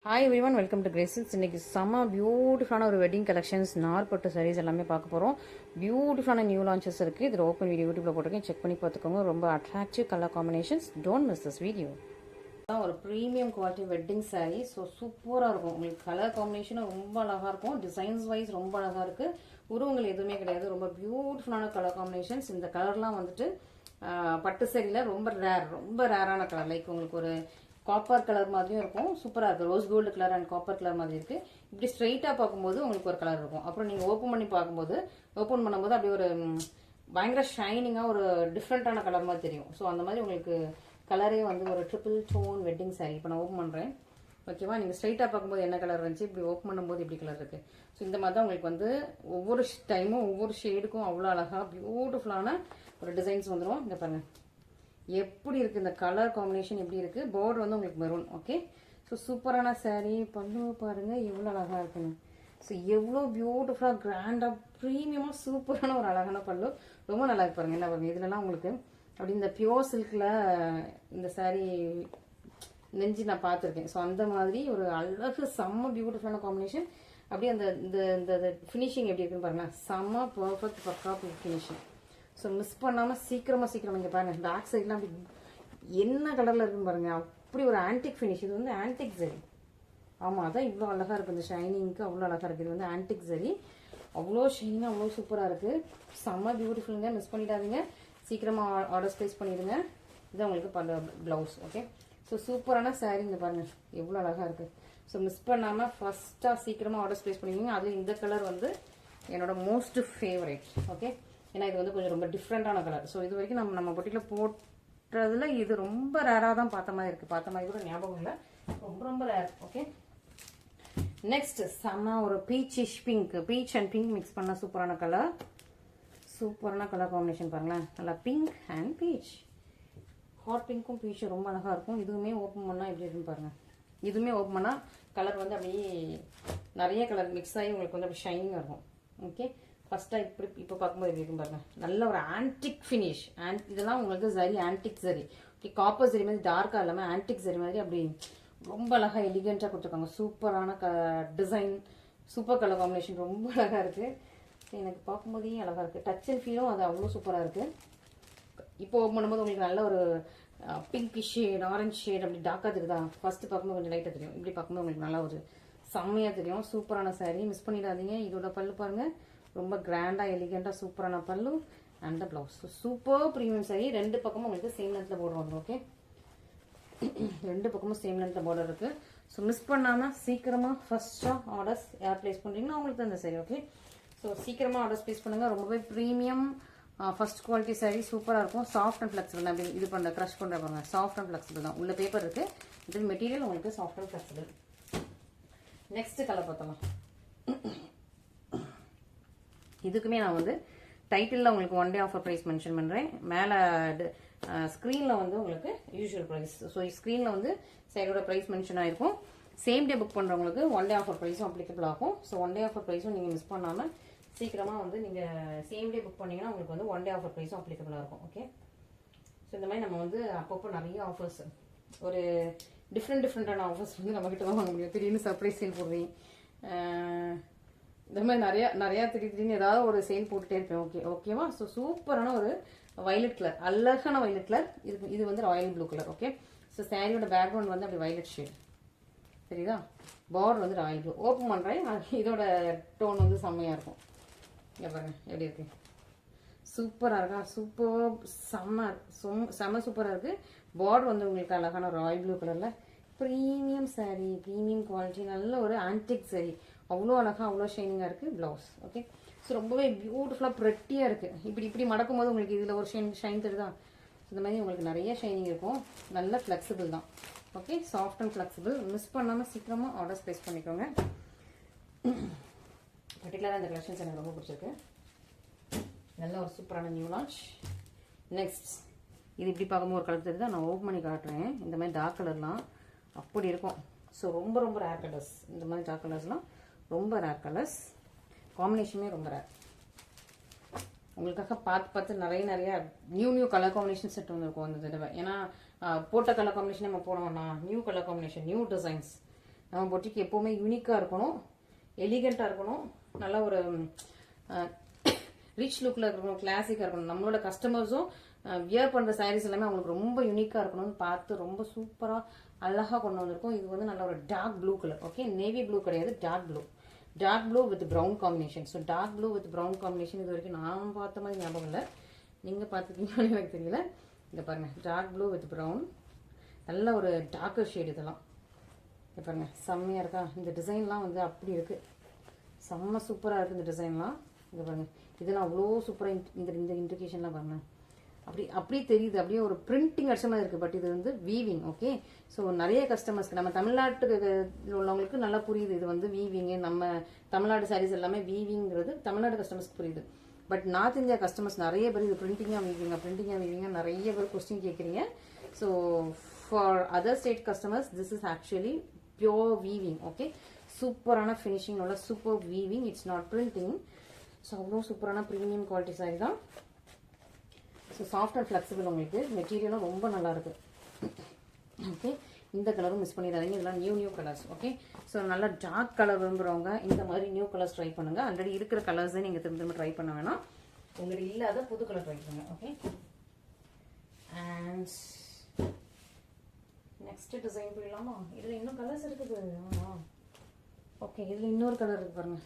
Hi everyone, welcome to கிரேசல்ஸ். இன்னைக்கு செம்ம பியூட்டிஃபுல்லான ஒரு வெட்டிங் கலெக்ஷன்ஸ், நார்பட்டு சாரீஸ் எல்லாமே பார்க்க போகிறோம். பியூட்டிஃபுல்லான நியூ லான்ச்சஸ் இருக்குது. இதில் ஓப்பன் வீடியோ யூடியூப்ல போட்டிருக்கேன், செக் பண்ணி பார்த்துக்கோங்க. ரொம்ப attractive colour combinations. Don't miss this video. ஒரு premium quality wedding sari. So சூப்பராக இருக்கும். உங்களுக்கு கலர் காம்பினேஷனும் ரொம்ப அழகாக இருக்கும். டிசைன்ஸ் வைஸ் ரொம்ப அழகாக இருக்குது. உருவங்கள் எதுவுமே கிடையாது. ரொம்ப பியூட்டிஃபுல்லான கலர் காம்பினேஷன்ஸ். இந்த கலர்லாம் வந்துட்டு பட்டு சாரியில் ரொம்ப ரேரான கலர். லைக் உங்களுக்கு ஒரு காப்பர் கலர் மாதிரியும் இருக்கும். சூப்பராக இருக்குது. Rose gold colour and copper colour மாதிரி இருக்குது. இப்படி ஸ்ட்ரைட்டாக பார்க்கும்போது உங்களுக்கு ஒரு கலர் இருக்கும். அப்புறம் நீங்கள் ஓப்பன் பண்ணும்போது அப்படியே ஒரு பயங்கர ஷைனிங்காக ஒரு டிஃப்ரெண்ட்டான கலர் மாதிரி தெரியும். ஸோ அந்த மாதிரி உங்களுக்கு கலரே வந்து ஒரு ட்ரிபிள் டோன் வெட்டிங் சாரீ. இப்போ நான் ஓப்பன் பண்ணுறேன். ஓகேவா? நீங்கள் ஸ்ட்ரைட்டாக பார்க்கும்போது என்ன கலர் இருந்துச்சு, இப்படி ஓப்பன் பண்ணும்போது இப்படி கலர் இருக்குது. ஸோ இந்த மாதிரி தான் உங்களுக்கு வந்து ஒவ்வொரு டைமும் ஒவ்வொரு ஷேடுக்கும் அவ்வளோ அழகாக பியூட்டிஃபுல்லான ஒரு டிசைன்ஸ் வந்துடும். இந்த பாருங்கள் எப்படி இருக்குது, இந்த கலர் காம்பினேஷன் எப்படி இருக்குது. பார்டர் வந்து உங்களுக்கு மெரூன். ஓகே, ஸோ சூப்பரான சாரீ. பல்லு பாருங்கள் எவ்வளோ அழகாக இருக்குன்னு. ஸோ எவ்வளோ பியூட்டிஃபுல்லாக கிராண்டாக ப்ரீமியமாக சூப்பரான ஒரு அழகான பல்லு. ரொம்ப நல்லா இருக்கு பாருங்கள். என்ன பாருங்கள், இதுலலாம் உங்களுக்கு அப்படி இந்த பியோர் சில்கில் இந்த சாரீ நெஞ்சு நான் பார்த்துருக்கேன். ஸோ அந்த மாதிரி ஒரு அழகு செம்ம பியூட்டிஃபுல்லான காம்பினேஷன். அப்படியே அந்த இந்த ஃபினிஷிங் எப்படி இருக்குன்னு பாருங்களேன். செம்ம பர்ஃபெக்ட் பக்கா ஃபினிஷிங். ஸோ மிஸ் பண்ணாமல் சீக்கிரமாக இங்கே பாருங்கள். பேக் சைட்லாம் அப்படி என்ன கலரில் இருக்குன்னு பாருங்கள். அப்படி ஒரு ஆன்டிக் ஃபினிஷ். இது வந்து ஆன்டிக் சரி. ஆமாம், அதான் இவ்வளோ அழகாக இருக்குது. இந்த ஷைனிங்க்கு அவ்வளோ அழகாக இருக்குது. இது வந்து ஆன்டிக் சரி. அவ்வளோ ஷைனிங்காக அவ்வளோ சூப்பராக இருக்குது. செம்ம பியூட்டிஃபுல்லுங்க. மிஸ் பண்ணிடாதீங்க. சீக்கிரமாக ஆர்டர்ஸ் ப்ளேஸ் பண்ணிடுங்க. இது உங்களுக்கு ப்ளவுஸ். ஓகே, ஸோ சூப்பரான சாரீ. இங்கே பாருங்கள் எவ்வளோ அழகாக இருக்குது. ஸோ மிஸ் பண்ணாமல் ஃபஸ்ட்டாக சீக்கிரமாக ஆர்டர்ஸ் ப்ளேஸ் பண்ணிடுவீங்க. அதுவும் இந்த கலர் வந்து என்னோட மோஸ்ட் ஃபேவரட். ஓகே, ஏன்னா இது வந்து கொஞ்சம் ரொம்ப டிஃப்ரெண்டான கலர். ஸோ இது வரைக்கும் நம்ம பொட்டியில் போட்டதில் இது ரொம்ப ரேராக தான் பார்த்த மாதிரி இருக்குது. பார்த்த மாதிரி கூட ஞாபகம் இல்லை. ரொம்ப ரேர். ஓகே, நெக்ஸ்ட் செம்ம ஒரு பீச் அண்ட் பிங்க் மிக்ஸ் பண்ண சூப்பரான கலர். சூப்பரான கலர் காம்பினேஷன் பாருங்களேன். நல்லா பிங்க் அண்ட் பீச். ஹாட் பிங்க்கும் பீச்சும் ரொம்ப அழகாக இருக்கும். இதுவுமே ஓப்பன் பண்ணால் எப்படி இருக்குன்னு பாருங்கள். இதுவுமே ஓப்பன் பண்ணால் கலர் வந்து அப்படியே நிறைய கலர் மிக்ஸ் ஆகி உங்களுக்கு வந்து அப்படி ஷைனிங்காக இருக்கும். ஓகே, ஃபஸ்ட்டாக இப்போ பார்க்கும்போது எப்படி இருக்கும் பாருங்கள். நல்ல ஒரு ஆன்டிக் ஃபினிஷ். இதெல்லாம் உங்களுக்கு சரி ஆன்டிக் சரி. ஓகே, காப்பர் சரி மாதிரி டார்க்காக இல்லாமல் ஆன்டிக் சரி மாதிரி அப்படி ரொம்ப அழகாக எலிகெண்ட்டாக கொடுத்துருக்காங்க. சூப்பரான டிசைன், சூப்பர் கலர் காம்பினேஷன். ரொம்ப அழகாக இருக்குது. எனக்கு பார்க்கும்போதே அழகாக இருக்குது. டச் அண்ட் ஃபீலும் அது அவ்வளோ சூப்பராக இருக்குது. இப்போ ஓப்பன் பண்ணும்போது உங்களுக்கு நல்ல ஒரு பிங்க் ஷேட், ஆரஞ்ச் ஷேட் அப்படி டார்க்காக தெரியுதா? ஃபஸ்ட்டு பார்க்கும்போது கொஞ்சம் லைட்டாக தெரியும். இப்படி பார்க்கும்போது உங்களுக்கு நல்லா ஒரு செம்மையாக தெரியும். சூப்பரான சாரீ. மிஸ் பண்ணிடாதீங்க. இதோட பல்லு பாருங்கள். ரொம்ப கிராண்டாக எலிகெண்டாக சூப்பரான பல்லு and the blouse. Super premium sari. ரெண்டு பக்கமும் உங்களுக்கு சேம் லென்த்தில் பார்டர் வந்துடும். ஓகே, ரெண்டு பக்கமும் சேம் லென்த்தில் பார்டர் இருக்குது. ஸோ மிஸ் பண்ணாமல் சீக்கிரமாக ஃபஸ்ட்டாக ஆர்டர்ஸ் யார் ப்ளேஸ் பண்ணுறீங்கன்னா அவங்களுக்கு தான் இந்த சாரீ. ஓகே, ஸோ சீக்கிரமாக ஆர்டர்ஸ் ப்ளேஸ் பண்ணுங்கள். ரொம்பவே ப்ரீமியம் ஃபர்ஸ்ட் குவாலிட்டி சாரீ. சூப்பராக இருக்கும். சாஃப்ட் அண்ட் ஃப்ளெக்சிபிள் தான். அப்படி இது பண்ணுற க்ரஷ் பண்ணுற பாருங்க. சாஃப்ட் அண்ட் ஃப்ளெக்சிபிள் தான். உள்ள பேப்பர் இருக்குது. இது மெட்டீரியல் உங்களுக்கு soft and flexible. Next colour பார்த்தலாம். இதுக்குமே நான் வந்து டைட்டிலில் உங்களுக்கு one day offer price mention பண்ணுறேன். மேலே ஸ்க்ரீனில் வந்து உங்களுக்கு யூஷுவல் ப்ரைஸ். ஸோ ஸ்க்ரீனில் வந்து சைடோட ப்ரைஸ் மென்ஷன் ஆகிருக்கும். சேம் டே புக் பண்ணுறவங்களுக்கு ஒன் டே ஆஃபர் ப்ரைஸும் அப்ளிகபிள் ஆகும். ஸோ ஒன் டே ஆஃபர் ப்ரைஸும் நீங்கள் மிஸ் பண்ணாமல் சீக்கிரமாக வந்து நீங்கள் சேம் டே புக் பண்ணிங்கன்னா உங்களுக்கு வந்து ஒன் டே ஆஃபர் ப்ரைஸும் அப்ளிகபிளாக இருக்கும். ஓகே, ஸோ இந்த மாதிரி நம்ம வந்து அப்பப்போ நிறைய ஆஃபர்ஸ், ஒரு டிஃப்ரெண்டான ஆஃபர்ஸ் வந்து நம்மக்கிட்ட தான் வாங்க முடியும். திடீர்னு சர்ப்ரைஸ் சேல் போடுவேன். இந்த மாதிரி நிறையா திடீர்னு ஏதாவது ஒரு சேல் போட்டுகிட்டே இருப்பேன். ஓகேவா? ஸோ சூப்பரான ஒரு வயலட் கலர், அழகான வயலட் கலர். இது வந்து Royal blue colour. Okay, so சாரியோட பேக்ரவுண்ட் வந்து அப்படி வயலட் ஷேட் சரிதா? பார்டர் வந்து ராயல் ப்ளூ. ஓப்பன் பண்ணுறேன். இதோட டோன் வந்து செம்மையாக இருக்கும். இங்கே பாருங்க எப்படி இருக்கு. சூப்பராக இருக்கா? செம்ம சூப்பராக இருக்குது. பார்டர் வந்து உங்களுக்கு அழகான ராயல் ப்ளூ கலரில் ப்ரீமியம் சாரீ, ப்ரீமியம் குவாலிட்டி, நல்ல ஒரு ஆன்டிக் சாரீ. அவ்வளோ அழகாக அவ்வளோ ஷைனிங்காக இருக்குது. ப்ளவுஸ். ஓகே, ஸோ ரொம்பவே பியூட்டிஃபுல்லாக ப்ரெட்டியாக இருக்குது. இப்படி மடக்கும் போது உங்களுக்கு இதில் ஒரு ஷைன் தெரியுதா? இந்த மாதிரி உங்களுக்கு நிறைய ஷைனிங் இருக்கும். நல்ல ஃப்ளெக்சிபிள் தான். Okay, soft and flexible. Miss பண்ணாமல் சீக்கிரமாக ஆர்டர்ஸ் ப்ளேஸ் பண்ணிக்கோங்க. பர்டிகுலராக இந்த கலெக்ஷன்ஸ் எனக்கு ரொம்ப பிடிச்சிருக்கு. நல்ல ஒரு சூப்பரான நியூ லான்ச். நெக்ஸ்ட் இது இப்படி பார்க்கும்போது ஒரு கலர் தெரியுதா? நான் ஓப்பன் பண்ணி காட்டுறேன். இந்த மாதிரி டார்க் கலர்லாம் அப்படி இருக்கும். ஸோ ரொம்ப ரேர் கலர்ஸ். இந்த மாதிரி டார்க் கலர்ஸ்லாம் ரொம்ப ரேர் கலர்ஸ். காம்பினேஷனே ரொம்ப ரேர். உங்களுக்காக பார்த்து நிறைய நியூ கலர் காம்பினேஷன் செட் வந்துருக்கும் அந்த தடவை. ஏன்னா போட்ட கலர் காம்பினேஷன் நம்ம போட வேண்டாம். New colour combination, new designs. நம்ம பொட்டிக்கு எப்போவுமே யூனிக்காக இருக்கணும், எலிகண்ட்டாக இருக்கணும், நல்ல ஒரு ரிச் லுக்கில் இருக்கணும், கிளாசிக்காக இருக்கணும். நம்மளோட கஸ்டமர்ஸும் வியர் பண்ணுற சாரீஸ் எல்லாமே அவங்களுக்கு ரொம்ப யூனிக்காக இருக்கணும்னு பார்த்து ரொம்ப சூப்பராக அழகாக கொண்டு வந்திருக்கோம். இது வந்து நல்ல ஒரு dark blue colour. Okay, navy blue கிடையாது, dark blue with brown combination. So dark blue with brown combination இது வரைக்கும் நான் பார்த்த மாதிரி ஞாபகம் இல்லை, நீங்கள் பார்த்துருக்கீங்கன்னு எனக்கு தெரியல. இங்கே பாருங்கள், டார்க் ப்ளூ வித் ப்ரௌன், நல்ல ஒரு டார்க்கர் ஷேட் இதெல்லாம். இங்கே பாருங்கள், செம்மையாக இருக்கா? இந்த டிசைன்லாம் வந்து அப்படி இருக்குது, செம்ம சூப்பராக இருக்குது இந்த டிசைன்லாம். இங்கே பாருங்கள், இதெல்லாம் அவ்வளோ சூப்பராக இந்த இண்டிகேஷன்லாம் பாருங்கள், அப்படி தெரியுது, அப்படியே ஒரு பிரிண்டிங் அடிச்ச மாதிரி இருக்குது. பட் இது வந்து வீவிங். ஓகே, ஸோ நிறைய கஸ்டமர்ஸ்க்கு நம்ம தமிழ்நாட்டுக்கு உள்ளவங்களுக்கு நல்லா புரியுது இது வந்து வீவிங்கு. நம்ம தமிழ்நாடு சாரீஸ் எல்லாமே வீவிங்கிறது தமிழ்நாடு கஸ்டமர்ஸ்க்கு புரியுது. பட் நார்த் இந்தியா கஸ்டமர்ஸ் நிறைய பேர் இது பிரிண்டிங்காக வீவிங்காக நிறைய பேர் கொஸ்டின் கேட்குறீங்க. So for other state customers this is actually pure weaving. Okay, சூப்பரான ஃபினிஷிங் உள்ள super weaving, it's not printing. So அவ்வளோ சூப்பரான ப்ரீமியம் குவாலிட்டி சாரி தான். ஸோ சாஃப்ட் அண்ட் ஃப்ளெக்சிபிள், உங்களுக்கு மெட்டீரியலும் ரொம்ப நல்லா இருக்கு. ஓகே, இந்த கலரும் மிஸ் பண்ணிடாதீங்க, இதெல்லாம் நியூ கலர்ஸ். ஓகே, ஸோ நல்லா டார்க் கலர் விரும்புகிறவங்க இந்த மாதிரி நியூ கலர்ஸ் ட்ரை பண்ணுங்கள். ஆல்ரெடி இருக்கிற கலர்ஸே நீங்கள் திரும்ப ட்ரை பண்ண வேணாம், உங்களுக்கு இல்லாத புது கலர் ட்ரை பண்ணுங்க. ஓகே, அண்ட் நெக்ஸ்ட் டிசைன் போயிடலாமா? இதில் இன்னும் கலர்ஸ் இருக்குது. ஓகே, இதில் இன்னொரு கலர் இருக்கு பாருங்க,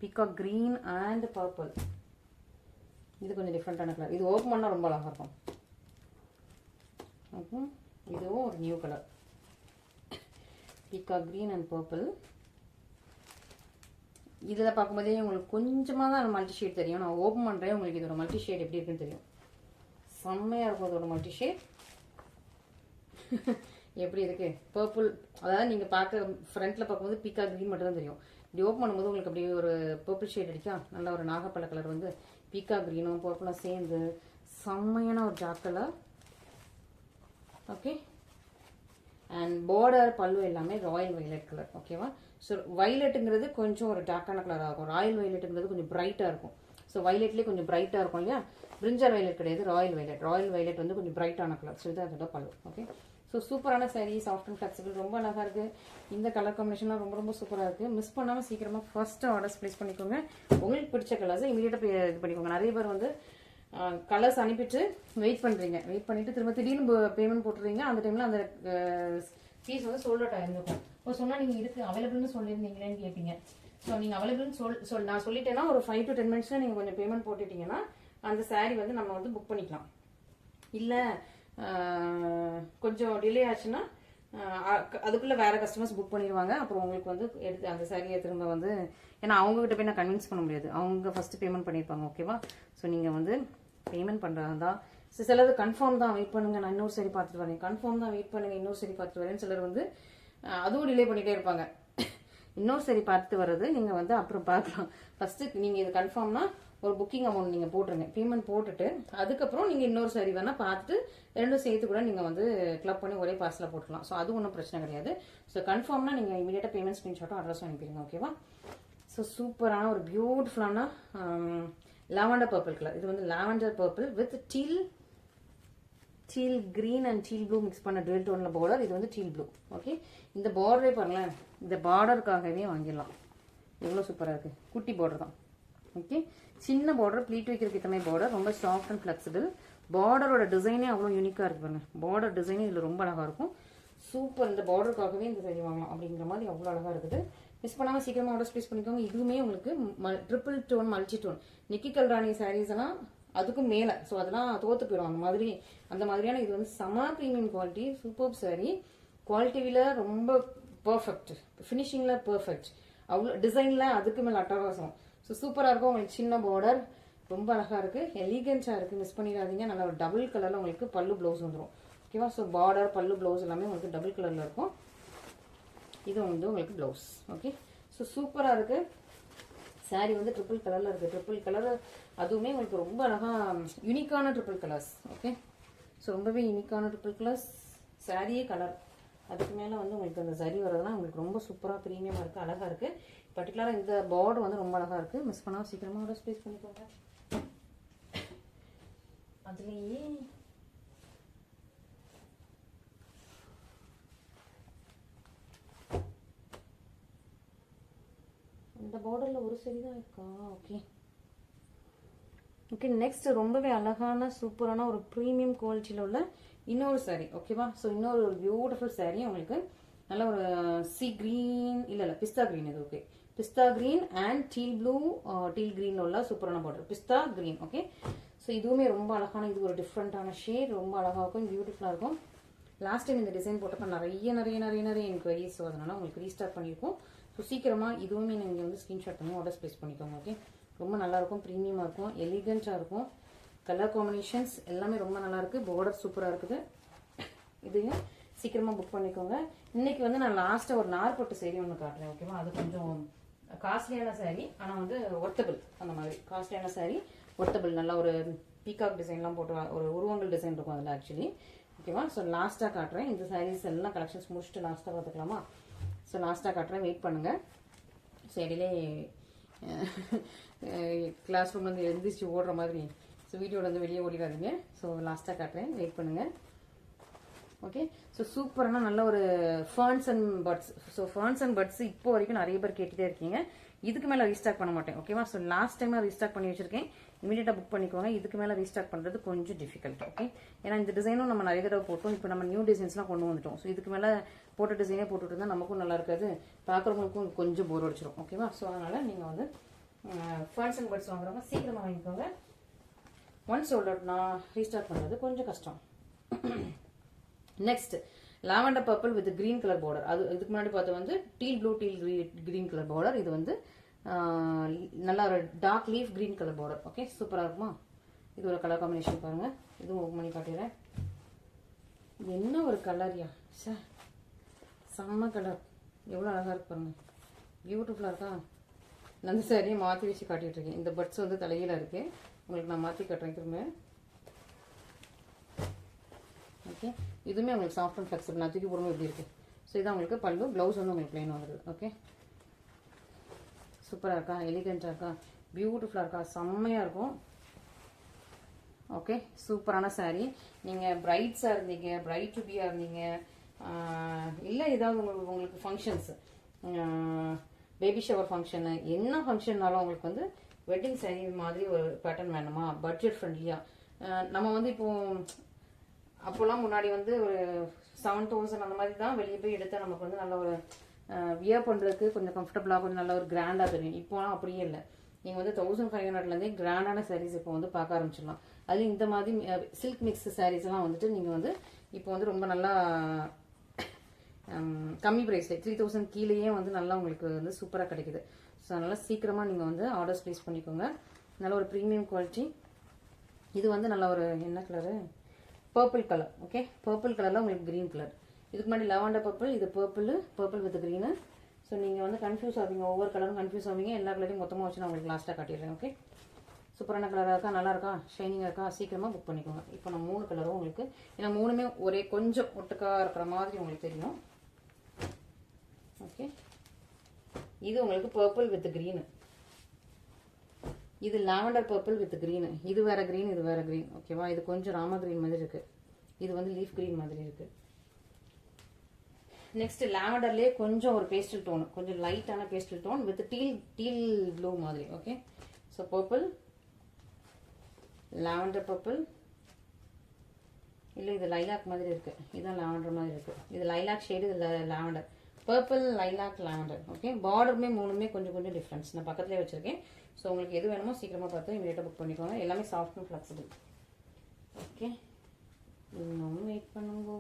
பீகாக் க்ரீன் அண்ட் பர்பிள். இது கொஞ்சம் டிஃப்ரெண்ட்டான கலர், இது ஓப்பன் பண்ணால் ரொம்ப அழகாக இருக்கும். ஓகே, இதுவும் ஒரு new colour, peacock green and purple. இதில் பார்க்கும்போதே உங்களுக்கு கொஞ்சமாக தான் மல்டி ஷேட் தெரியும். நான் ஓப்பன் பண்ணுறேன், உங்களுக்கு இதோட மல்டி ஷேட் எப்படி இருக்குன்னு தெரியும். செம்மையாக இருக்கும் இதோட மல்டி ஷேட். எப்படி இருக்கு பர்பிள், அதாவது நீங்கள் பார்க்க ஃப்ரண்ட்டில் பார்க்கும்போது பீகாக் க்ரீன் மட்டும் தான் தெரியும். இப்படி ஓப்பன் பண்ணும்போது உங்களுக்கு அப்படியே ஒரு பர்பிள் ஷேட் அடிக்கா, நல்ல ஒரு நாகப்பழ கலர் வந்து பீகாக் க்ரீனும் பர்பிளும் சேர்ந்து செம்மையான ஒரு dark colour. Okay, and border பல்லு எல்லாமே ராயல் வைலட் கலர். ஓகேவா? ஸோ வைலட்டுங்கிறது கொஞ்சம் ஒரு டார்க்கான கலராக இருக்கும், ராயல் வைலட்டுங்கிறது கொஞ்சம் பிரைட்டாக இருக்கும். ஸோ வைலட்லேயே கொஞ்சம் பிரைட்டாக இருக்கும் இல்லையா? பிரிஞ்சால் வைலட் கிடையாது, ராயல் வைலட் வந்து கொஞ்சம் பிரைட்டான கலர். ஸோ இது அதோட பல்லு. ஓகே, ஸோ சூப்பரான சாரீ, சாஃப்ட் அண்ட் ஃப்ளெக்சிபிள், ரொம்ப அழகாக இருக்குது. இந்த கலர் காம்பினேஷன்லாம் ரொம்ப சூப்பராக இருக்குது. மிஸ் பண்ணாமல் சீக்கிரமாக ஃபர்ஸ்ட்டு ஆர்டர்ஸ் ப்ளேஸ் பண்ணிக்கோங்க. உங்களுக்கு பிடிச்ச கலர்ஸை இமீடியட்டாக இது பண்ணிக்கோங்க. நிறைய பேர் வந்து கலர்ஸ் அனுப்பிட்டு வெயிட் பண்ணிவிட்டு திரும்ப திடீர்னு பேமெண்ட் போட்டுறீங்க. அந்த டைமில் அந்த ஃபீஸ் வந்து சோல்ட் அவுட் ஆகிருந்துருக்கும். இப்போ சொன்னால் நீங்கள் இருக்குது அவைலபிள்னு சொல்லியிருந்தீங்களேன்னு கேட்பீங்க. ஸோ நீங்கள் அவைலபிள்னு நான் சொல்லிட்டேன்னா ஒரு 5 to 10 minutesல நீங்கள் கொஞ்சம் பேமெண்ட் போட்டுட்டீங்கன்னா அந்த சாரீ வந்து நம்ம வந்து புக் பண்ணிக்கலாம். இல்லை கொஞ்சம் டிலே ஆச்சுன்னா அதுக்குள்ளே வேறு கஸ்டமர்ஸ் புக் பண்ணிடுவாங்க. அப்புறம் உங்களுக்கு வந்து எடுத்து அந்த சாரியை திரும்ப வந்து, ஏன்னா அவங்ககிட்ட போய் நான் கன்வின்ஸ் பண்ண முடியாது, அவங்க ஃபஸ்ட்டு பேமெண்ட் பண்ணியிருப்பாங்க. ஓகேவா? ஸோ நீங்கள் வந்து பேமெண்ட் பண்ணுறதா தான். சிலர் கன்ஃபார்ம் தான் வெயிட் பண்ணுங்கள், நான் இன்னொரு சரி பார்த்துட்டு வரேன், கன்ஃபார்ம் தான் வெயிட் பண்ணுங்கள், இன்னொரு சரி பார்த்துட்டு வரேன்னு சிலர் வந்து அதுவும் டிலே பண்ணிகிட்டே இருப்பாங்க. இன்னொரு சரி பார்த்துட்டு வர்றது நீங்கள் வந்து அப்புறம் பார்க்கலாம். ஃபஸ்ட்டு நீங்கள் இது கன்ஃபார்ம்னா ஒரு புக்கிங் அமௌண்ட் நீங்கள் போட்டுருங்க, பேமெண்ட் போட்டுட்டு அதுக்கப்புறம் நீங்கள் இன்னொரு சரி வேணால் பார்த்துட்டு ரெண்டும் சேர்த்து கூட நீங்கள் வந்து கிளப் பண்ணி ஒரே பார்சலில் போட்டுக்கலாம். ஸோ அது ஒன்றும் பிரச்சனை கிடையாது. ஸோ கன்ஃபார்ம்னா நீங்கள் இமீடியட்டாக பேமெண்ட் ஸ்க்ரீன்ஷாட்டும் அட்ரஸும் அனுப்பிடுங்க. ஓகேவா? ஸோ சூப்பரான ஒரு பியூட்டிஃபுல்லான லாவெண்டர் பர்பிள் கலர். இது வந்து lavender purple with deal green and teal blue mix பண்ண டுவெல் டோனில் பார்டர். இது வந்து டீல் ப்ளூ. ஓகே, இந்த பார்டரே பாருங்களேன், இந்த பார்டருக்காகவே வாங்கிடலாம். எவ்வளோ சூப்பராக இருக்குது, குட்டி பார்டர் தான். ஓகே, சின்ன பார்டர், ப்ளீட் வைக்கிறதுக்கு ஏற்ற மாதிரி பார்டர், ரொம்ப சாஃப்ட் அண்ட் ஃப்ளெக்சிபிள். பார்டரோட டிசைனே அவ்வளோ யூனிக்காக இருக்குது பாருங்க. பார்டர் டிசைனே இதில் ரொம்ப அழகாக இருக்கும். சூப்பர், இந்த பார்டருக்காகவே இந்த சரி வாங்கலாம் அப்படிங்கிற மாதிரி அவ்வளோ அழகாக இருக்குது. மிஸ் பண்ணாமல் சீக்கிரமாக ஆர்டர் ப்ளேஸ் பண்ணிக்கோங்க. இதுவுமே உங்களுக்கு ட்ரிபிள் டோன் மல்டி டோன் நிக்கி கல்ராணி சாரீஸ் எல்லாம் அதுக்கும் மேலே. ஸோ அதெல்லாம் தோற்று போயிடும் அந்த மாதிரியான. இது வந்து செம ப்ரீமியம் குவாலிட்டி, சூப்பர் சாரீ. குவாலிட்டியில் ரொம்ப பர்ஃபெக்ட், ஃபினிஷிங்கில் பர்ஃபெக்ட், அவ்வளோ டிசைனில் அதுக்கு மேலே அட்டகாசம். ஸோ சூப்பராக இருக்கும். உங்களுக்கு சின்ன பார்டர் ரொம்ப அழகாக இருக்குது, எலிகென்ட்டாக இருக்குது. மிஸ் பண்ணிடாதீங்க. நல்லா ஒரு டபுள் கலரில் உங்களுக்கு பல்லு ப்ளவுஸ் வந்துடும். ஓகேவா? ஸோ பார்டர் பல்லு ப்ளவுஸ் எல்லாமே உங்களுக்கு டபுள் கலரில் இருக்கும். இது வந்து உங்களுக்கு ப்ளவுஸ். ஓகே, ஸோ சூப்பராக இருக்குது. சாரீ வந்து ட்ரிபிள் கலரில் இருக்குது. ட்ரிபிள் கலர் அதுவுமே உங்களுக்கு ரொம்ப அழகாக யூனிக்கான ட்ரிபிள் கலர்ஸ். ஓகே, ஸோ ரொம்பவே யூனிக்கான ட்ரிபிள் கலர்ஸ். சாரியே கலர், அதுக்கு மேலே வந்து உங்களுக்கு அந்த சரி வரதுலாம் உங்களுக்கு ரொம்ப சூப்பராக ப்ரீமியமாக இருக்குது, அழகாக இருக்குது. பர்டிகுலராக இந்த பார்டர் வந்து ரொம்ப அழகாக இருக்குது. மிஸ் பண்ணால் சீக்கிரமாக ஆர்டர் ப்ளேஸ் பண்ணிக்கோங்க. அதுலேயே இந்த பார்டரில் ஒரு சரி தான் இருக்கா? Okay okay. நெக்ஸ்ட் ரொம்பவே அழகான சூப்பரான ஒரு ப்ரீமியம் குவாலிட்டியில் உள்ள இன்னொரு சாரீ. ஓகேவா? ஸோ இன்னொரு பியூட்டிஃபுல் சாரீ உங்களுக்கு நல்ல ஒரு சி கிரீன் இல்லை பிஸ்தா கிரீன். இது okay, pista green and teal blue teal கிரீனில் உள்ள சூப்பரான border pista green. Okay, so இதுவுமே ரொம்ப அழகான, இது ஒரு டிஃப்ரெண்ட்டான ஷேட், ரொம்ப அழகாக இருக்கும், பியூட்டிஃபுல்லாக இருக்கும். லாஸ்ட் டைம் இந்த டிசைன் போட்டப்போ நிறைய என்கொயரிஸ், ஸோ அதனால் உங்களுக்கு ரீஸ்டார்ட் பண்ணியிருக்கோம். ஸோ சீக்கிரமாக இதுவுமே நீங்கள் வந்து ஸ்க்ரீன்ஷாட் பண்ணி ஆர்டர்ஸ் ப்ளேஸ் பண்ணிக்கோங்க. ஓகே, ரொம்ப நல்லாயிருக்கும், ப்ரீமியமாக இருக்கும், எலிகண்ட்டாக இருக்கும், கலர் காம்பினேஷன்ஸ் எல்லாமே ரொம்ப நல்லாயிருக்கு, பார்டர் சூப்பராக இருக்குது. இதையும் சீக்கிரமாக புக் பண்ணிக்கோங்க. இன்றைக்கி வந்து நான் லாஸ்ட்டாக ஒரு நார்பட்டு சேரீ ஒன்று காட்டுறேன். ஓகேவா? அது கொஞ்சம் காஸ்ட்லியான சாரீ, ஆனால் வந்து ஒர்த்தபிள். அந்த மாதிரி காஸ்ட்லியான சாரீ ஒர்த்தபிள், நல்லா ஒரு பீகாக் டிசைன்லாம் போட்டு ஒரு உருவங்கள் டிசைன் இருக்கும் அதில் ஆக்சுவலி. ஓகேவா? ஸோ லாஸ்ட்டாக காட்டுறேன். இந்த சாரீஸ் எல்லாம் கலெக்ஷன்ஸ் முடிச்சுட்டு லாஸ்ட்டாக பார்த்துக்கலாமா? ஸோ லாஸ்ட்டாக காட்டுறேன், வெயிட் பண்ணுங்கள். ஸோ இடையிலே கிளாஸ் ரூம்லேருந்து எழுந்திரிச்சு ஓடுற மாதிரி, ஸோ வீடியோவில் வந்து வெளியே ஓடிடாதீங்க. ஸோ லாஸ்ட்டாக காட்டுறேன், வெயிட் பண்ணுங்கள். ஓகே, ஸோ சூப்பரான நல்ல ஒரு ferns and puts. So ferns and puts இப்போ வரைக்கும் நிறைய பேர் கேட்டுகிட்டே இருக்கீங்க. இதுக்கு மேலே ரீஸ்டாக் பண்ண மாட்டேன். ஓகேவா? ஸோ லாஸ்ட் டைம் ரீஸ்டாக் பண்ணி வச்சிருக்கேன், இமீடியட்டாக புக் பண்ணிக்கோங்க. இதுக்கு மேலே ரீஸ்டாக் பண்ணுறது கொஞ்சம் டிஃபிகல்ட். ஓகே, ஏன்னா இந்த டிசைனும் நம்ம நிறைய தடவை போட்டோம், இப்போ நம்ம நியூ டிசைன்ஸ்லாம் கொண்டு வந்துட்டோம். ஸோ இதுக்கு மேலே போட்ட டிசைனே போட்டுட்டு இருந்தால் நமக்கும் நல்லா இருக்காது, பார்க்குறவங்களுக்கும் கொஞ்சம் போர் அடிச்சிடும். ஓகேவா? ஸோ அதனால் நீங்கள் வந்து ஃபர்ன்ஸ் அண்ட் பட்ஸ் வாங்குறவங்க சீக்கிரமாக வாங்கிக்கோங்க. ஒன்ஸ் சோல்ட் அவுட்னா ரீஸ்டார்ட் பண்ணுறது கொஞ்சம் கஷ்டம். Next lavender purple with green colour border. அது இதுக்கு முன்னாடி பார்த்தா வந்து teal blue teal green colour border. இது வந்து நல்லா ஒரு dark leaf green colour border. Okay, சூப்பராக இருக்குமா? இது ஒரு கலர் காம்பினேஷன் பாருங்கள், இதுவும் ஓப்பன் பண்ணி காட்டிடுறேன். என்ன ஒரு கலர்யா, சார் செம்ம கலர், எவ்வளோ அழகாக இருக்கு பாருங்கள், பியூட்டிஃபுல்லாக இருக்கா? நான் அந்த சாரியை மாற்றி வச்சு காட்டிகிட்டு இருக்கேன். இந்த பட்ஸ் வந்து தலையில் இருக்குது, உங்களுக்கு நான் மாற்றி காட்டுறேன் திரும்ப. ஓகே, இதுவுமே உங்களுக்கு சாஃப்ட் அண்ட் ஃப்ளெக்சிபிள், நான் தூக்கி போடும்போது எப்படி இருக்குது. ஸோ இதான் உங்களுக்கு பல்லு, ப்ளவுஸ் வந்து உங்களுக்கு பிளைன் வருது. ஓகே, சூப்பராக இருக்கா? எலிகெண்ட்டாக இருக்கா? பியூட்டிஃபுல்லாக இருக்கா? செம்மையாக இருக்கும். ஓகே, சூப்பரான சாரீ. நீங்கள் பிரைட்ஸாக இருந்தீங்க, பிரைட் டு பியாக இருந்தீங்க, இல்லை ஏதாவது உங்களுக்கு ஃபங்க்ஷன்ஸு, பேபி ஷவர் ஃபங்க்ஷனு, என்ன ஃபங்க்ஷன்னாலும் உங்களுக்கு வந்து வெட்டிங் சாரீ மாதிரி ஒரு பேட்டர்ன் வேணுமா, பட்ஜெட் ஃப்ரெண்ட்லியாக. நம்ம வந்து இப்போது அப்போல்லாம் முன்னாடி வந்து ஒரு 7,000 அந்த மாதிரி தான் வெளியே போய் எடுத்தால் நமக்கு வந்து நல்ல ஒரு வியர் பண்ணுறதுக்கு கொஞ்சம் கம்ஃபர்டபுளாக, கொஞ்சம் நல்ல ஒரு கிராண்டாக தெரியும். இப்போலாம் அப்படியே இல்லை, நீங்கள் வந்து 1500லேருந்தே கிராண்டான சாரீஸ் இப்போ வந்து பார்க்க ஆரம்பிச்சிடலாம். அது இந்த மாதிரி சில்க் மிக்ஸ் சாரீஸ்லாம் வந்துட்டு நீங்கள் வந்து இப்போ வந்து ரொம்ப நல்லா கம்மி ப்ரைஸில் 3000 கீழேயே வந்து நல்லா உங்களுக்கு வந்து சூப்பராக கிடைக்குது. ஸோ அதனால் சீக்கிரமாக நீங்கள் வந்து ஆர்டர்ஸ் ப்ளேஸ் பண்ணிக்கோங்க. நல்ல ஒரு ப்ரீமியம் குவாலிட்டி. இது வந்து நல்ல ஒரு என்ன colour, purple colour. Okay, purple கலரில் உங்களுக்கு க்ரீன் கலர். இதுக்கு முன்னாடி லாவெண்டர் பர்பிள், இது பர்பிள் வித் க்ரீனு. ஸோ நீங்கள் வந்து கன்ஃபியூஸ் ஆவீங்க, ஒவ்வொரு கலரும் கன்ஃபியூஸ் ஆவீங்க. எல்லா கலரையும் மொத்தமாக வச்சு நான் உங்களுக்கு லாஸ்ட்டாக காட்டிடுறேன். ஓகே, சூப்பரான கலராக இருக்கா, நல்லா இருக்கா, ஷைனிங்காக இருக்கா? சீக்கிரமாக புக் பண்ணிக்கோங்க. இப்போ நான் 3 கலரும் உங்களுக்கு, ஏன்னா 3மே ஒரே கொஞ்சம் ஒட்டுக்காக இருக்கிற மாதிரி உங்களுக்கு தெரியும். ஓகே, இது உங்களுக்கு பர்பிள் வித் க்ரீனு, இது லாவெண்டர் பர்பிள் வித் க்ரீனு, இது வேறு க்ரீன், இது வேறு க்ரீன். ஓகேவா? இது கொஞ்சம் ராம க்ரீன் மாதிரி இருக்குது, இது வந்து லீஃப் க்ரீன் மாதிரி இருக்குது. நெக்ஸ்ட் லாவெண்டர்லேயே கொஞ்சம் ஒரு பேஸ்டல் டோன், கொஞ்சம் லைட்டான pastel tone with teal blue மாதிரி. Okay, so purple, lavender purple, இல்லை இது லைலாக் மாதிரி இருக்குது, இதுதான் லாவெண்டர் மாதிரி இருக்குது. இது லைலாக் ஷேடு, இது lavender purple, lilac, lavender. Okay, பார்டருமே 3மே கொஞ்சம் கொஞ்சம் டிஃப்ரென்ஸ், நான் பக்கத்துலேயே வச்சுருக்கேன். ஸோ உங்களுக்கு எது வேணுமோ சீக்கிரமாக பார்த்து இமீடியட்டாக புக் பண்ணிக்கோங்க. எல்லாமே சாஃப்ட் அண்ட் ஃப்ளெக்சிபிள். ஓகே, இன்னும் வெயிட் பண்ணுங்க.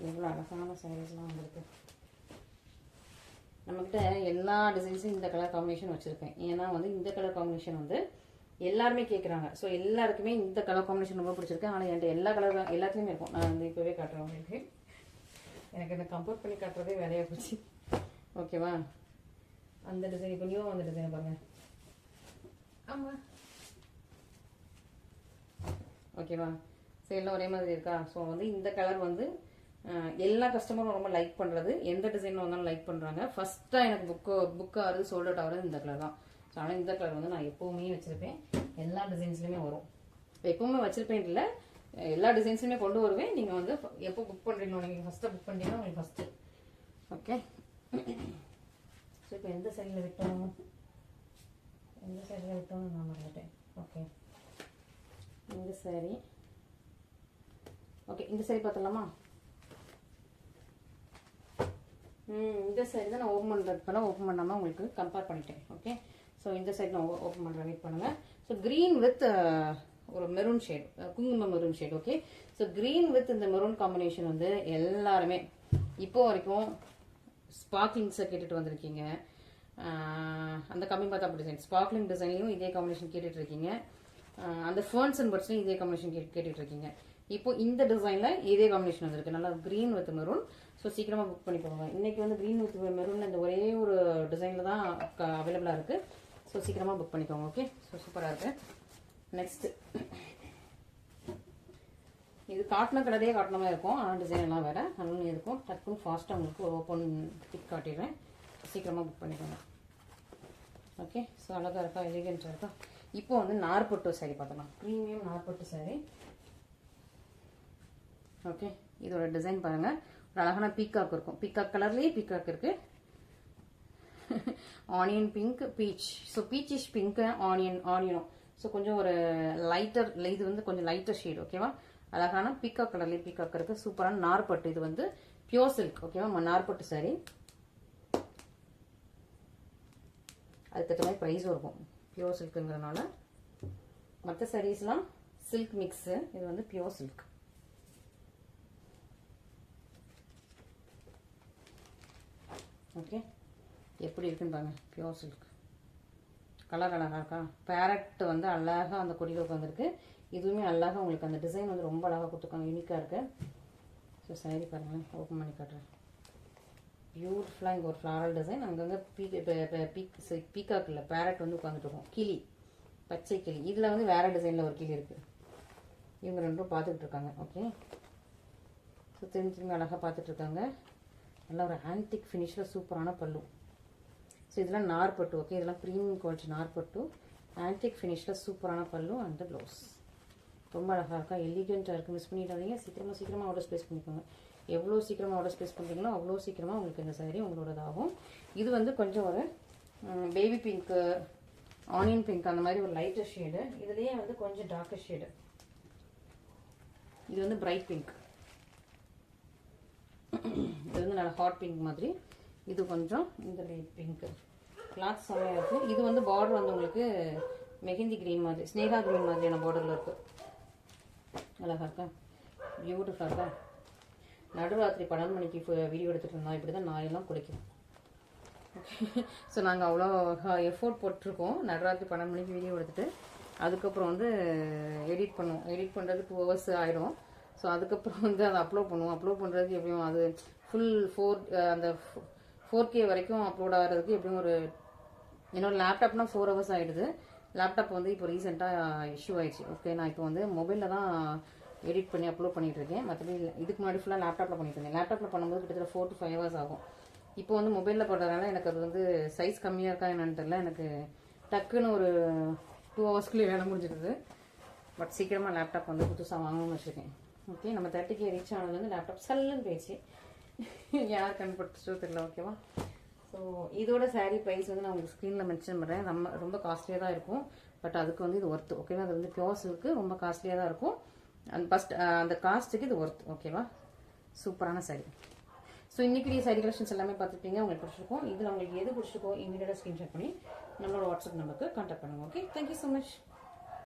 எவ்வளோ அழகான சாரீஸ்லாம் வந்துருக்கு நம்மக்கிட்ட. எல்லா டிசைன்ஸும் இந்த கலர் காம்பினேஷன் வச்சுருக்கேன், ஏன்னா வந்து இந்த கலர் காம்பினேஷன் வந்து எல்லாருமே கேட்குறாங்க. ஸோ எல்லாருக்குமே இந்த கலர் காம்பினேஷன் ரொம்ப பிடிச்சிருக்கு. ஆனால் என்கிட்ட எல்லா கலர் எல்லாத்துலேயுமே இருக்கும். நான் வந்து இப்போவே காட்டுறேன் உங்களுக்கு. எனக்கு இந்த கம்பேர் பண்ணி காட்டுறதே வேலையாக போச்சு. ஓகேவா? அந்த டிசைன் இப்போ நியூவாக வந்த டிசைனை பாருங்கள். ஆமாம், ஓகேவா? ஸோ எல்லாம் ஒரே மாதிரி இருக்கா? ஸோ வந்து இந்த கலர் வந்து எல்லா கஸ்டமரும் ரொம்ப லைக் பண்ணுறது, எந்த டிசைன் வந்தாலும் லைக் பண்ணுறாங்க. ஃபஸ்ட்டாக எனக்கு புக் ஆகுறது, சோல்ட் அவுட் ஆகுறது இந்த கலர் தான். ஸோ ஆனால் இந்த கலர் வந்து நான் எப்போவுமே வச்சுருப்பேன், எல்லா டிசைன்ஸ்லையுமே வரும். இப்போ எப்போவுமே வச்சுருப்பேன் இல்லை, எல்லா டிசைன்ஸுமே கொண்டு வருவேன். நீங்கள் வந்து எப்போ புக் பண்ணுறீங்களோ, நீங்கள் ஃபஸ்ட்டு புக் பண்ணுறீங்கன்னா உங்களுக்கு ஃபஸ்ட்டு. ஓகே. ஸோ இப்போ எந்த சைடில் விட்டோம் நான் மறந்துட்டேன். ஓகே, இந்த சாரி. ஓகே, இந்த சாரி பார்த்துடலாமா? இந்த சைடு தான் நான் ஓப்பன் பண்ணுறதுக்கான ஓப்பன் பண்ணாமல் உங்களுக்கு கம்பேர் பண்ணிட்டேன். ஓகே, ஸோ இந்த சைடு நான் ஓப்பன் பண்ணுறேன், வெயிட் பண்ணுங்கள். ஸோ க்ரீன் வித் ஒரு மெரூன் ஷேட், குங்குமம் maroon shade. Okay, so green with இந்த மெரூன் காம்பினேஷன் வந்து எல்லாருமே இப்போ வரைக்கும் ஸ்பார்க்லிங்ஸை கேட்டுட்டு வந்திருக்கீங்க. அந்த கம்மி பார்த்தா அப்படி டிசைன் ஸ்பார்க்லிங் டிசைன்லையும் இதே காம்பினேஷன் கேட்டுட்டு இருக்கீங்க. அந்த ஃபர்ன்ஸ் அண்ட் பர்ட்ஸ்லையும் இதே காம்பினேஷன் கேட்டுட்டு இருக்கீங்க. இப்போ இந்த டிசைனில் இதே காம்பினேஷன் வந்துருக்கு, நல்லா க்ரீன் வித் மெரூன். ஸோ சீக்கிரமாக புக் பண்ணி போவாங்க. இன்றைக்கி வந்து க்ரீன் வித் மெரூன் இந்த ஒரே ஒரு டிசைனில் தான் அவைலபிளாக இருக்குது. ஸோ சீக்கிரமாக புக் பண்ணிக்கோங்க. ஓகே, ஸோ சூப்பராக இருக்குது. நெக்ஸ்ட்டு இது காட்டின கலரே காட்டினமாக இருக்கும், ஆனால் டிசைன் எல்லாம் வேறு நல்லா இருக்கும். டக்குன்னு ஃபாஸ்ட்டாக உங்களுக்கு ஓப்பன் பிக் காட்டிடுறேன். சீக்கிரமாக புக் பண்ணிக்கோங்க. ஓகே, ஸோ அழகாக இருக்கா, எலிகென்ட்டாக இருக்கா. இப்போ வந்து நார்பட்டு சாரி பார்த்தலாம், ப்ரீமியம் நார்பட்டு சாரி. ஓகே, இதோட டிசைன் பாருங்கள், ஒரு அழகான பீக்காக் இருக்கும். பீக்காக் கலர்லேயே பீக்காக் இருக்குது. Onion pink, peach. So peachish pink, ஆனியனும். ஸோ கொஞ்சம் ஒரு லைட்டர், இது வந்து கொஞ்சம் லைட்டர் ஷேட். ஓகேவா, அழகான பீக்காக் கலர்லேயே பீக்காக் இருக்குது. சூப்பரான நார்பட்டு. இது வந்து பியோர் சில்க். ஓகேவா, நார்பட்டு சாரி. அதுக்கேற்ற மாதிரி ப்ரைஸும் இருக்கும், பியோர் சில்க்குங்கிறதுனால. மற்ற சாரீஸ்லாம் சில்க் மிக்ஸு, இது வந்து பியோர் சில்க். ஓகே, எப்படி இருக்குன்னு பாருங்க, பியோர் சில்க். கலர் அழகாக இருக்கா. பேரட் வந்து அழகாக அந்த கொடியில் உட்காந்துருக்கு. இதுவுமே அழகாக உங்களுக்கு அந்த டிசைன் வந்து ரொம்ப அழகாக கொடுத்துருக்காங்க, யூனிக்காக இருக்குது. ஸோ சாரி பாருங்கள், ஓப்பன் பண்ணி காட்டுறேன். பியூட்டிஃபுல்லாக இங்கே ஒரு ஃப்ளாரல் டிசைன். அங்கங்கே பீக்காக் இல்லை, பேரட் வந்து உட்காந்துட்டு இருக்கும். கிளி, பச்சை கிளி. இதில் வந்து வேறு டிசைனில் ஒரு கிளி இருக்குது. இவங்க ரெண்டும் பார்த்துக்கிட்டு இருக்காங்க. ஓகே, ஸோ திரும்பி அழகாக பார்த்துட்ருக்காங்க. நல்லா ஒரு ஆன்டிக் ஃபினிஷில் சூப்பரான பல்லு. ஸோ இதெல்லாம் நார்பட்டு. ஓகே, இதெல்லாம் ப்ரீமியம் குவாலிட்டி நார்பட்டு, ஆன்டிக் ஃபினிஷில் சூப்பரான பல்லு அண்ட் ப்ளவுஸ். ரொம்ப அழகாக இருக்கா, எலிகெண்ட்டாக இருக்குது. மிஸ் பண்ணிடாதீங்க. சீக்கிரமாக ஆர்டர் ஸ்பேஸ் பண்ணிக்கோங்க. எவ்வளோ சீக்கிரமாக ஆர்டர் ஸ்பேஸ் பண்ணுறீங்களோ அவ்வளோ சீக்கிரமாக உங்களுக்கு இந்த சாரீ உங்களோடதாகும். இது வந்து கொஞ்சம் ஒரு பேபி பிங்க்கு, ஆனியன் பிங்க் அந்த மாதிரி ஒரு லைட்டர் ஷேடு. இதுலேயே வந்து கொஞ்சம் டார்க்கர் ஷேடு. இது வந்து பிரைட் பிங்க். இது வந்து நல்லா ஹாட் பிங்க் மாதிரி. இது கொஞ்சம் இந்த லைட் பிங்க்கு. கிளாத் செம்மையாக இருக்குது. இது வந்து பார்டர் வந்து உங்களுக்கு மெஹந்தி க்ரீன் மாதிரி, ஸ்னேகா க்ரீன் மாதிரியான பார்டரில் இருக்குது. அழகாக இருக்கா, பியூட்டிஃபுல்லாக இருக்கா. நடுராத்திரி 12 மணிக்கு வீடியோ எடுத்துகிட்டு இருந்தோம். இப்படி தான் நாயெல்லாம் குளிக்கும். ஓகே, ஸோ நாங்கள் அவ்வளோ எஃபோர்ட் போட்டிருக்கோம். நடுராத்திரி 12 மணிக்கு வீடியோ எடுத்துகிட்டு அதுக்கப்புறம் வந்து எடிட் பண்ணுவோம். எடிட் பண்ணுறது 2 hours ஆகிடும். ஸோ அதுக்கப்புறம் வந்து அதை அப்லோட் பண்ணுவோம். அப்லோட் பண்ணுறதுக்கு எப்படியும் அது ஃபுல் அந்த 4K வரைக்கும் அப்லோட் ஆகிறதுக்கு எப்படியும் ஒரு என்னோட லேப்டாப்னா 4 hours ஆகிடுது. லேப்டாப் வந்து இப்போ ரீசெண்டாக இஷ்யூ ஆயிடுச்சு. ஓகே, நான் இப்போ வந்து மொபைலில் தான் எடிட் பண்ணி அப்லோட் பண்ணிகிட்டு இருக்கேன். மற்றபடி இதுக்கு முன்னாடி ஃபுல்லாக லேப்டாப்பில் பண்ணிட்டு இருந்தேன். லேப்டாப்பில் பண்ணும்போது கிட்டத்தட்ட 4 to 5 hours ஆகும். இப்போ வந்து மொபைலில் பண்ணுறதுனால எனக்கு அது வந்து சைஸ் கம்மியாக இருக்கா என்னன்னு தெரியல. எனக்கு டக்குன்னு ஒரு 2 hours வேலை முடிஞ்சிடுது. பட் சீக்கிரமாக லேப்டாப் வந்து புதுசாக வாங்கணும்னு வச்சுருக்கேன். ஓகே, நம்ம 30K ரீச் ஆனதுலேருந்து லேப்டாப் சல்லுன்னு போயிடுச்சு. யார் கண்டுபிடிச்சோ தெரியல. ஓகேவா, ஸோ இதோட சாரீ ப்ரைஸ் வந்து நான் உங்களுக்கு ஸ்க்ரீனில் மென்ஷன் பண்ணுறேன். ரொம்ப காஸ்ட்லியாக தான் இருக்கும். பட் அதுக்கு வந்து இது ஒர்த்து. ஓகேவா, அது வந்து பியோர் சில்க்கு, ரொம்ப காஸ்ட்லியாக தான் இருக்கும். அந்த காஸ்ட்டுக்கு இது ஒர்த். ஓகேவா, சூப்பரான சாரீ. ஸோ இன்றைக்கி சாரீ கலெக்ஷன்ஸ் எல்லாமே பார்த்துருப்பீங்க. உங்களுக்கு பிடிச்சிருக்கும். இதில் உங்களுக்கு எது பிடிச்சிருக்கோ இமீடியட்டாக ஸ்க்ரீன்ஷாட் பண்ணி நம்மளோட வாட்ஸ்அப் நம்பருக்கு கான்டாக்ட் பண்ணுங்கள். Okay, thank you so much.